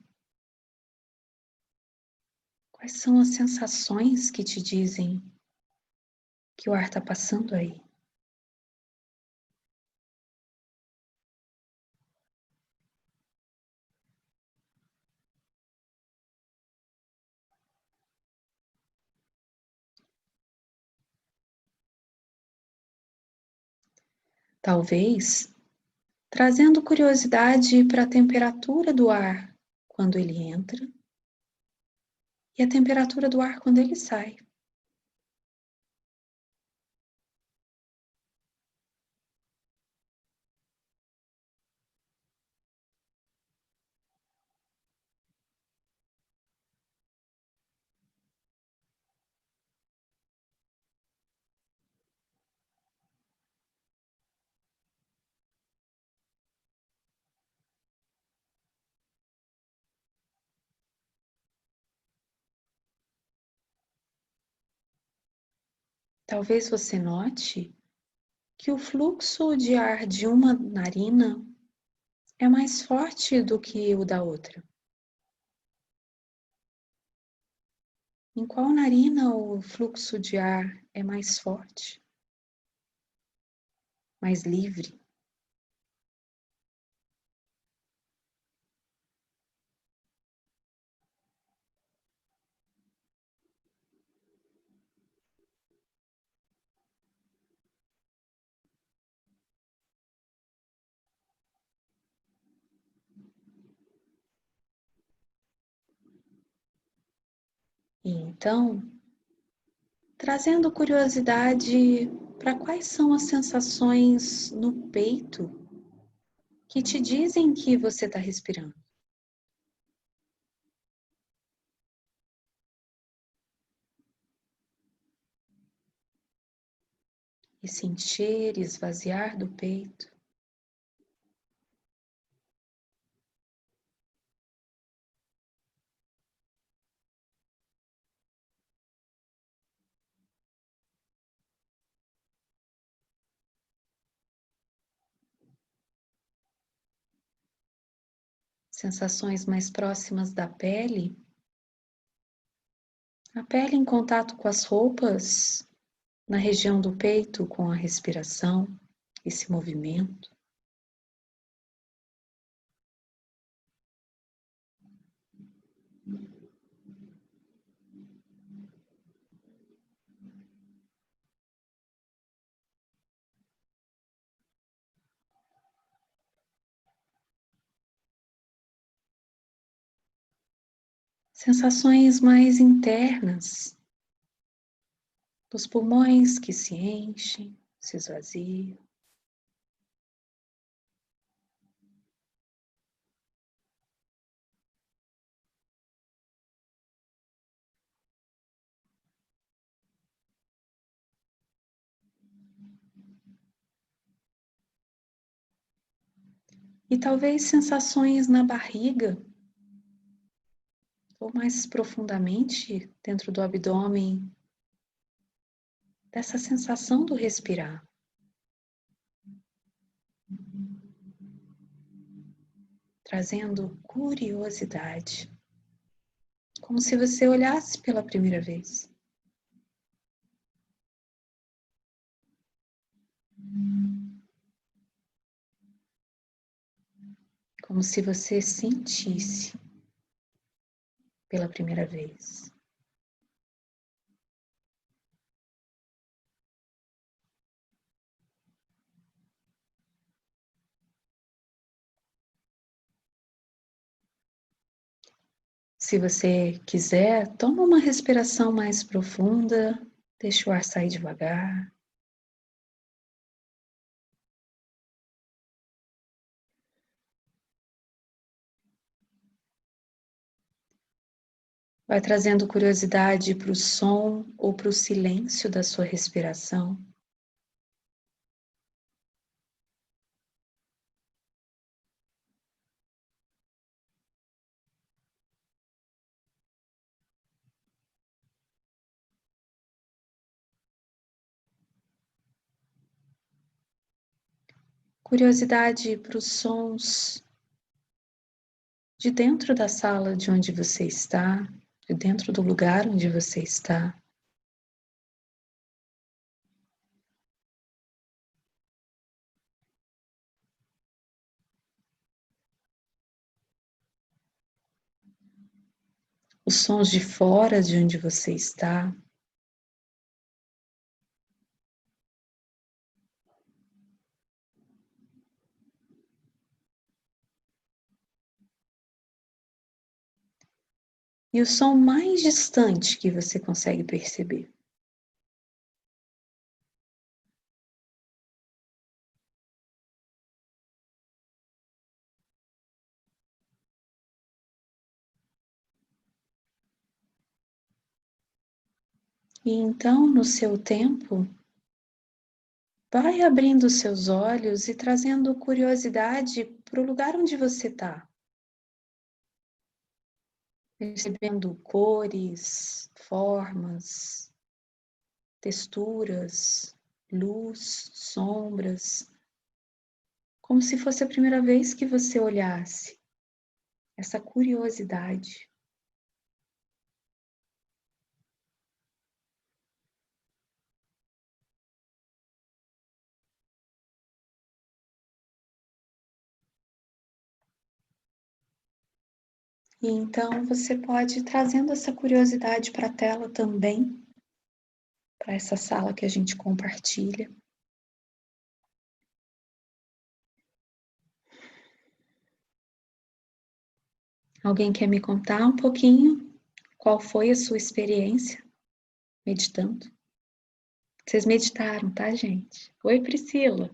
Quais são as sensações que te dizem que o ar está passando aí? Talvez trazendo curiosidade para a temperatura do ar quando ele entra e a temperatura do ar quando ele sai. Talvez você note que o fluxo de ar de uma narina é mais forte do que o da outra. Em qual narina o fluxo de ar é mais forte, mais livre? E então, trazendo curiosidade para quais são as sensações no peito que te dizem que você está respirando. E se encher e esvaziar do peito. Sensações mais próximas da pele. A pele em contato com as roupas, na região do peito com a respiração, esse movimento. Sensações mais internas, dos pulmões que se enchem, se esvaziam. E talvez sensações na barriga, ou mais profundamente dentro do abdômen, dessa sensação do respirar. Trazendo curiosidade, como se você olhasse pela primeira vez. Como se você sentisse pela primeira vez. Se você quiser, toma uma respiração mais profunda, deixa o ar sair devagar. Vai trazendo curiosidade para o som ou para o silêncio da sua respiração. Curiosidade para os sons de dentro da sala de onde você está, de dentro do lugar onde você está. Os sons de fora de onde você está. E o som mais distante que você consegue perceber. E então, no seu tempo, vai abrindo os seus olhos e trazendo curiosidade para o lugar onde você está. Percebendo cores, formas, texturas, luz, sombras, como se fosse a primeira vez que você olhasse. Essa curiosidade. E então você pode ir trazendo essa curiosidade para a tela também, para essa sala que a gente compartilha. Alguém quer me contar um pouquinho qual foi a sua experiência meditando? Vocês meditaram, tá, gente? Oi, Priscila.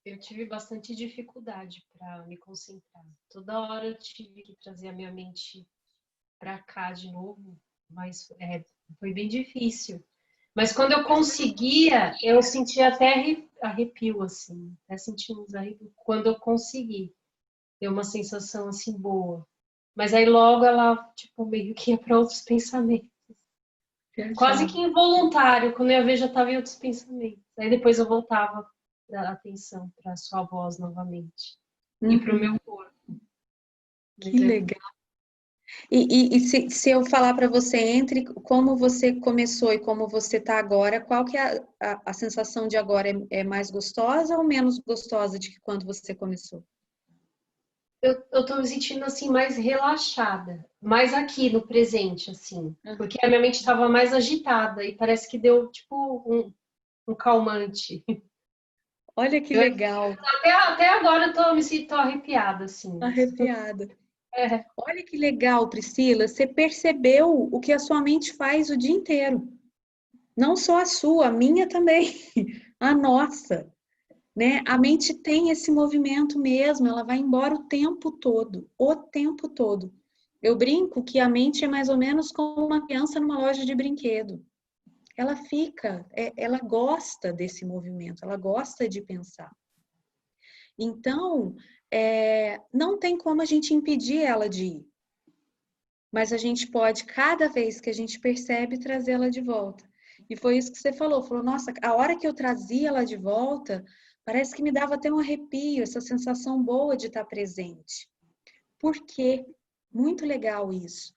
Eu tive bastante dificuldade para me concentrar. Toda hora eu tive que trazer a minha mente para cá de novo, mas foi bem difícil. Mas quando eu conseguia, eu sentia até arrepio, assim. Até senti uns arrepios quando eu consegui. Deu uma sensação, assim, boa. Mas aí logo ela, tipo, meio que ia para outros pensamentos. Quase que involuntário, quando eu ia ver já estava em outros pensamentos. Aí depois eu voltava a atenção para a sua voz novamente. E para o meu corpo. Que legal. E se eu falar para você, entre como você começou e como você está agora, qual que é a sensação de agora? É mais gostosa ou menos gostosa de que quando você começou? Eu tô me sentindo assim mais relaxada, mais aqui no presente, assim, porque a minha mente estava mais agitada e parece que deu tipo um calmante. Olha que legal. Até agora eu me sinto arrepiada, assim. Arrepiada. É. Olha que legal, Priscila. Você percebeu o que a sua mente faz o dia inteiro. Não só a sua, a minha também. A nossa. Né? A mente tem esse movimento mesmo, ela vai embora o tempo todo, o tempo todo. Eu brinco que a mente é mais ou menos como uma criança numa loja de brinquedo. Ela fica, ela gosta desse movimento, ela gosta de pensar. Então, não tem como a gente impedir ela de ir. Mas a gente pode, cada vez que a gente percebe, trazê-la de volta. E foi isso que você falou, nossa, a hora que eu trazia ela de volta, parece que me dava até um arrepio, essa sensação boa de estar presente. Por quê? Muito legal isso.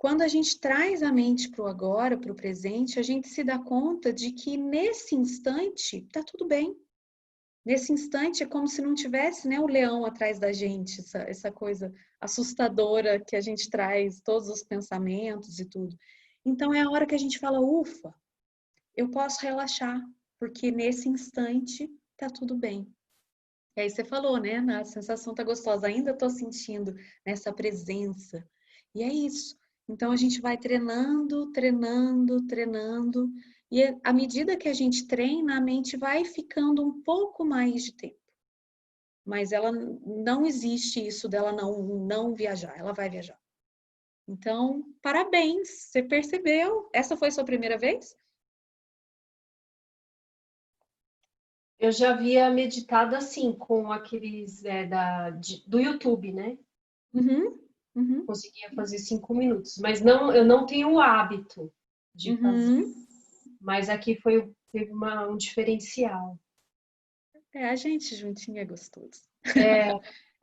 Quando a gente traz a mente para o agora, para o presente, a gente se dá conta de que nesse instante está tudo bem. Nesse instante é como se não tivesse, né, o leão atrás da gente, essa coisa assustadora que a gente traz, todos os pensamentos e tudo. Então é a hora que a gente fala, ufa, eu posso relaxar, porque nesse instante tá tudo bem. E aí você falou, né? A sensação tá gostosa. Ainda tô sentindo essa presença. E é isso. Então a gente vai treinando, treinando, treinando. E à medida que a gente treina, a mente vai ficando um pouco mais de tempo. Mas ela não existe isso dela não viajar. Ela vai viajar. Então, parabéns. Você percebeu? Essa foi a sua primeira vez? Eu já havia meditado assim, com aqueles do YouTube, né? Uhum, uhum, Conseguia fazer 5 minutos, mas não, eu não tenho o hábito de fazer. uhum. Mas aqui teve um diferencial. É, a gente juntinho é gostoso. É,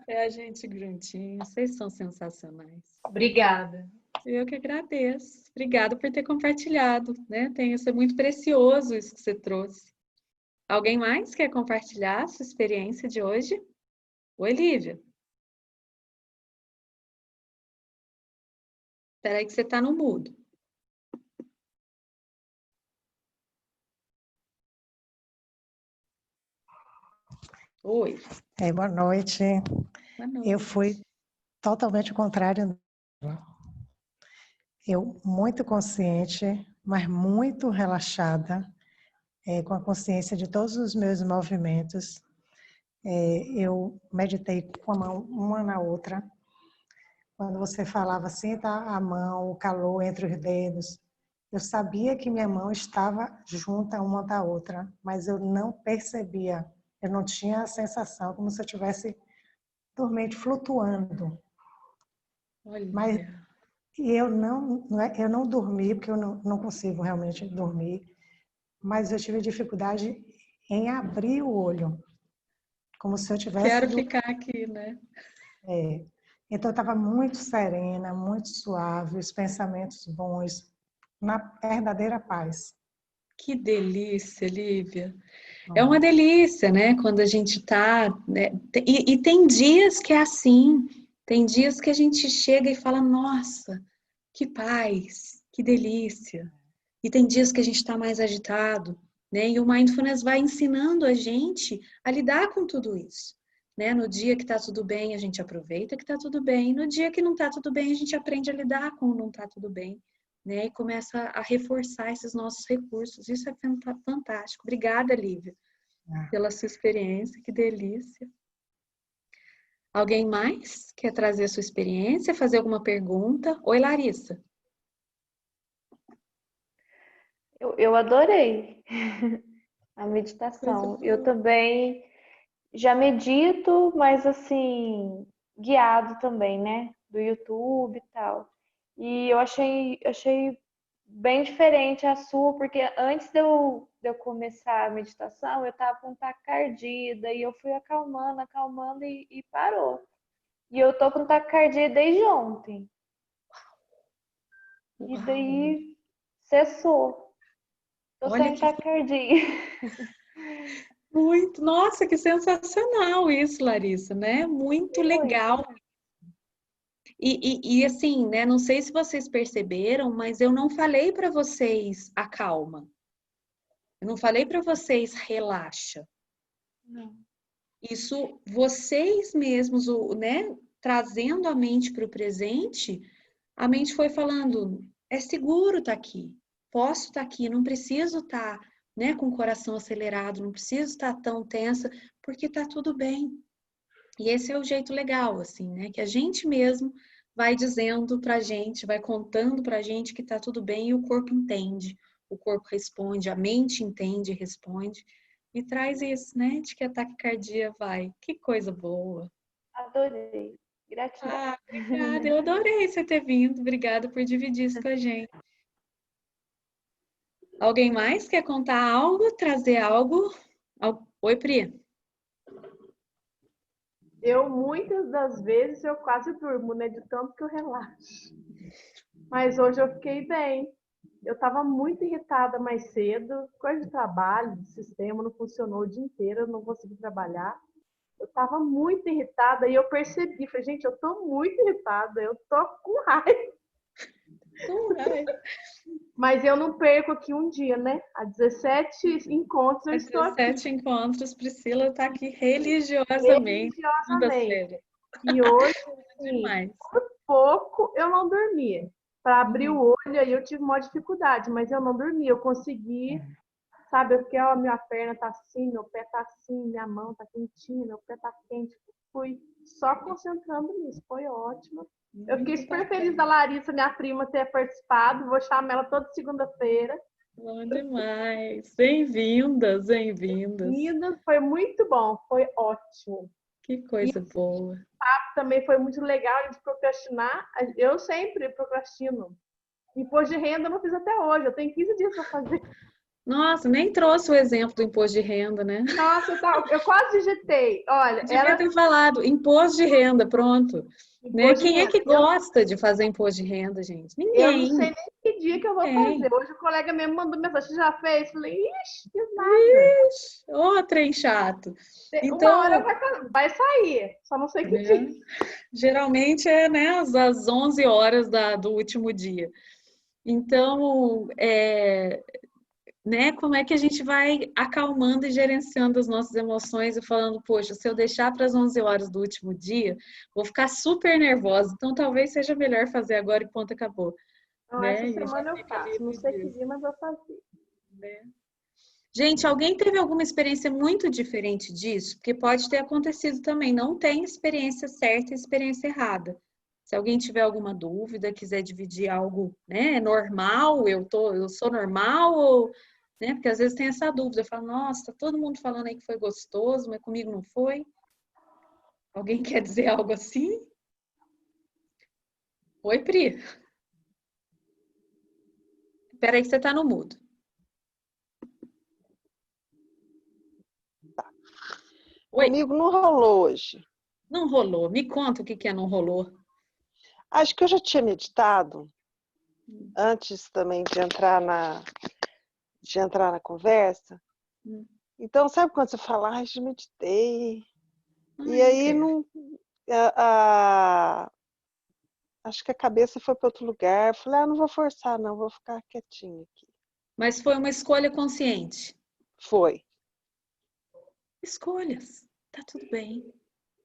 É a gente juntinho. Vocês são sensacionais. obrigada. Eu que agradeço. Obrigada por ter compartilhado, né? Isso é muito precioso isso que você trouxe. Alguém mais quer compartilhar a sua experiência de hoje? Oi, Lívia. Espera aí que você está no mudo. Oi. Boa noite. Boa noite. Eu fui totalmente contrária. Eu muito consciente, mas muito relaxada, com a consciência de todos os meus movimentos. Eu meditei com a mão uma na outra. Quando você falava, sinta a mão, o calor entre os dedos, eu sabia que minha mão estava junta uma da outra, mas eu não percebia. Eu não tinha a sensação como se eu estivesse dormente, flutuando. Olha. Mas eu não dormi, porque eu não consigo realmente dormir, mas eu tive dificuldade em abrir o olho, como se eu tivesse... Quero ficar aqui, né? Então, eu estava muito serena, muito suave, os pensamentos bons, na verdadeira paz. Que delícia, Lívia. É uma delícia, né? Quando a gente tá, né? E tem dias que é assim. Tem dias que a gente chega e fala, nossa, que paz, que delícia. E tem dias que a gente está mais agitado, né? E o mindfulness vai ensinando a gente a lidar com tudo isso, né? No dia que está tudo bem, a gente aproveita que está tudo bem. No dia que não está tudo bem, a gente aprende a lidar com o não está tudo bem, né? E começa a reforçar esses nossos recursos. Isso é fantástico. Obrigada, Lívia, pela sua experiência. Que delícia. Alguém mais quer trazer a sua experiência, fazer alguma pergunta? Oi, Larissa. Eu adorei a Coisa meditação. Eu boa. também já medito, mas assim, guiado também, né? Do YouTube e tal. E eu achei bem diferente a sua, porque antes de eu começar a meditação, eu tava com taquicardia, daí eu fui acalmando, acalmando e parou. E eu tô com taquicardia desde ontem. E Uau. daí cessou. Tô Olha sem que taquicardia. muito, nossa, que sensacional isso, Larissa, né? Muito legal. E assim, né? Não sei se vocês perceberam, mas eu não falei para vocês acalma. Eu não falei para vocês relaxa. Não. Isso vocês mesmos, né? Trazendo a mente para o presente, a mente foi falando, é seguro estar aqui, posso estar aqui, não preciso estar, né, com o coração acelerado, não preciso estar tão tensa, porque está tudo bem. E esse é o jeito legal, assim, né, que a gente mesmo vai dizendo pra gente, vai contando pra gente que tá tudo bem e o corpo entende, o corpo responde, a mente entende e responde, e traz isso, né, de que a taquicardia vai. Que coisa boa. Adorei. Gratidão. Ah, obrigada. Eu adorei você ter vindo. Obrigada por dividir isso com a gente. Alguém mais quer contar algo, trazer algo? Oi, Pri. Muitas das vezes, eu quase durmo, né? De tanto que eu relaxo. Mas hoje eu fiquei bem. Eu estava muito irritada mais cedo, coisa de trabalho, de sistema, não funcionou o dia inteiro, eu não consegui trabalhar. Eu estava muito irritada e eu percebi, falei, gente, eu estou muito irritada, eu estou com raiva. Não vai. Mas eu não perco aqui um dia, né? Há 17 encontros eu Há estou aqui, 17 encontros, Priscila está aqui religiosamente, religiosamente. segunda-feira. E hoje, assim, Demais. pouco eu não dormia. Para abrir o Uhum. olho aí eu tive uma dificuldade, mas eu não dormi. Eu consegui, sabe? Eu fiquei, ó, minha perna tá assim, meu pé tá assim, minha mão tá quentinha, meu pé tá quente. Fui só concentrando nisso, foi ótimo. Eu fiquei Muito super bacana. feliz da Larissa, minha prima, ter participado. Vou chamar ela toda segunda-feira. Bom demais. Bem-vindas, bem-vindas. Linda, foi muito bom, foi ótimo. Que coisa boa. Também foi muito legal a gente procrastinar. Eu sempre procrastino. Imposto de renda eu não fiz até hoje. Eu tenho 15 dias para fazer. Nossa, nem trouxe o exemplo do imposto de renda, né? Nossa, eu quase digitei. Olha, Devia ter falado imposto de renda, pronto. Né? imposto de Quem é renda. que gosta de fazer imposto de renda, gente? Eu não Ninguém. sei nem que dia que eu vou Ninguém. fazer. Hoje o colega mesmo mandou mensagem. Você já fez? Falei, ixi, fiz nada. Ixi, ô trem chato. Uma hora Então, vai sair. Só não sei que né? dia. Geralmente é, né, às 11 horas do último dia. Então, né, como é que a gente vai acalmando e gerenciando as nossas emoções e falando, poxa, se eu deixar para as 11 horas do último dia, vou ficar super nervosa, então talvez seja melhor fazer agora e ponto, acabou. Não, Né? essa E já semana eu fica faço. Não livre sei que disso. dia, mas vou fazer. Né? Gente, alguém teve alguma experiência muito diferente disso? Porque pode ter acontecido também. Não tem experiência certa e experiência errada. Se alguém tiver alguma dúvida, quiser dividir algo, né, normal, eu sou normal ou, né? Porque às vezes tem essa dúvida. Eu falo, nossa, tá todo mundo falando aí que foi gostoso, mas comigo não foi. Alguém quer dizer algo assim? Oi, Pri. Espera aí que você tá no mudo. Oi. Comigo não rolou hoje. Não rolou. Me conta o que é não rolou. Acho que eu já tinha meditado antes também de entrar na conversa. Então, sabe quando você fala, ai, já meditei. E aí não. Acho que a cabeça foi para outro lugar. Falei, não vou forçar, não, vou ficar quietinha aqui. Mas foi uma escolha consciente. Foi. Escolhas. Tá tudo bem,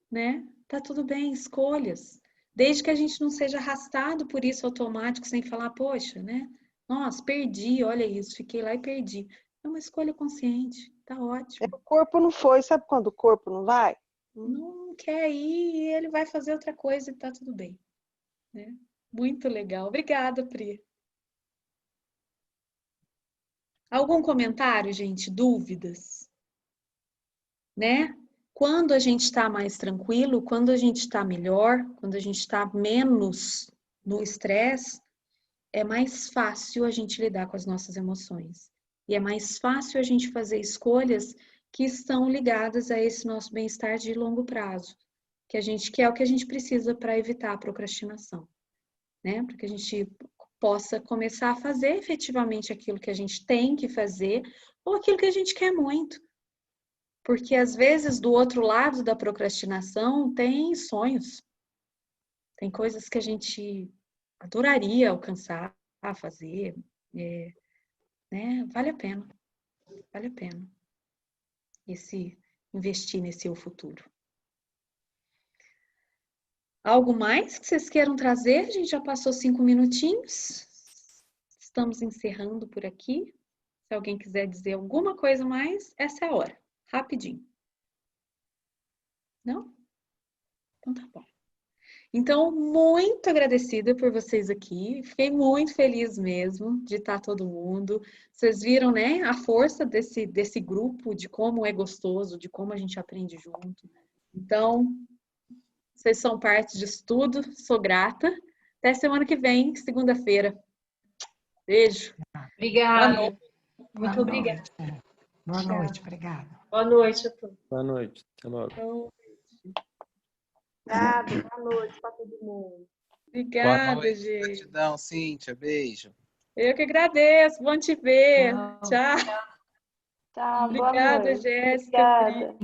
né? Tá tudo bem, escolhas. Desde que a gente não seja arrastado por isso automático, sem falar, poxa, né? Nossa, perdi, olha isso, fiquei lá e perdi. É uma escolha consciente, tá ótimo. O corpo não foi, sabe quando o corpo não vai? Não quer ir, ele vai fazer outra coisa e tá tudo bem. Né? Muito legal. Obrigada, Pri. Algum comentário, gente? Dúvidas? Né? Quando a gente está mais tranquilo, quando a gente está melhor, quando a gente está menos no estresse, é mais fácil a gente lidar com as nossas emoções. E é mais fácil a gente fazer escolhas que estão ligadas a esse nosso bem-estar de longo prazo, que é o que a gente precisa para evitar a procrastinação, né? Para que a gente possa começar a fazer efetivamente aquilo que a gente tem que fazer ou aquilo que a gente quer muito. Porque às vezes do outro lado da procrastinação tem sonhos, tem coisas que a gente adoraria alcançar, fazer, né? Vale a pena investir nesse seu futuro. Algo mais que vocês queiram trazer? A gente já passou 5 minutinhos, estamos encerrando por aqui. Se alguém quiser dizer alguma coisa mais, essa é a hora, rapidinho. Não? Então tá bom. Então, muito agradecida por vocês aqui. Fiquei muito feliz mesmo de estar todo mundo. Vocês viram, né, a força desse grupo, de como é gostoso, de como a gente aprende junto. Então, vocês são parte disso tudo. Sou grata. Até semana que vem, segunda-feira. Beijo. Obrigada. Muito obrigada. Boa noite, obrigada. Boa noite a todos. Boa noite. Até logo. Obrigada, boa noite para todo mundo. Obrigada, Boa noite. gente. Gratidão, Cíntia. Beijo. Eu que agradeço. Bom te ver. Tchau. Tá, boa Obrigada, noite. Jéssica. Obrigada.